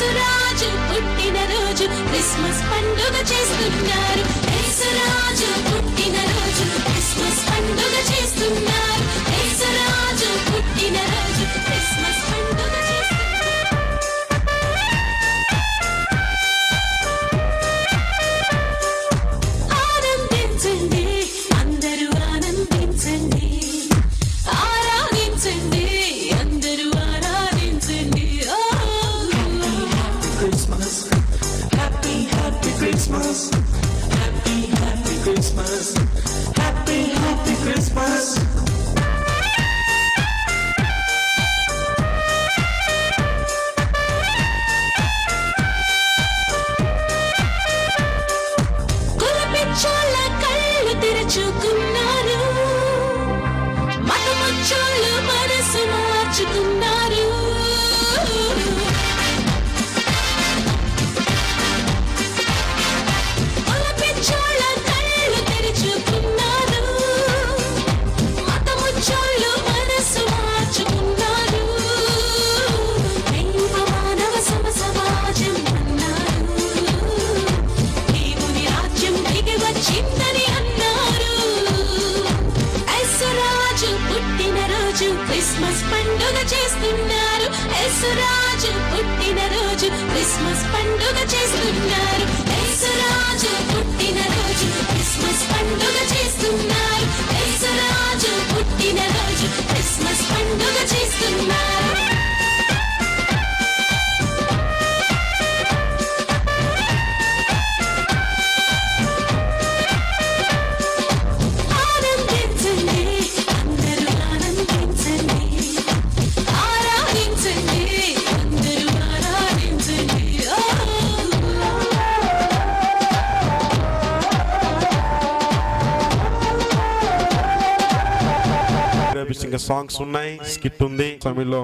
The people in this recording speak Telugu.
యేసురాజు పుట్టినరోజు క్రిస్మస్ పండుగ చేస్తున్నారు. యేసురాజు పుట్టినరోజు క్రిస్మస్ పండుగ చేస్తున్నారు. యేసురాజు పుట్టినరోజు క్రిస్మస్ పండుగ చేస్తున్నారు. ఆనందించండి, అందరూ ఆనందించండి, ఆరాధించండి, అందరూ ఆరాధించండి. Christmas, happy Christmas, happy Christmas, happy Christmas. కులపిచ్చోళ్ళ కళ్ళు తెరుచుకున్నారు, మతముచ్చోళ్ళు మనసు మార్చుకున్నారు. కులపిచ్చోళ్ళ కళ్ళు తెరుచుకున్నారు, మతముచ్చోళ్ళు మనసు మార్చుకున్నారు. దైవ మానవ సమాజం అన్నారు, దేవుని రాజ్యం దిగి వచ్చిందని అన్నారు. యేసురాజు పుట్టినరోజు క్రిస్మస్ పండుగ చేస్తున్నారు. యేసురాజు పుట్టినరోజు క్రిస్మస్ పండుగ చేస్తున్నారు. యేసురాజు పుట్టినరోజు క్రిస్మస్ పండుగ చేస్తున్నారు. యేసురాజు పుట్టినరోజు క్రిస్మస్ పండుగ చేస్తున్నారు. ఆనందించండి, అందరూ ఆనందించండి, ఆరాధించండి, అందరూ ఆరాధించండి. ఇంకా సాంగ్స్ ఉన్నాయి, స్కిట్ ఉంది తమిళ్లో.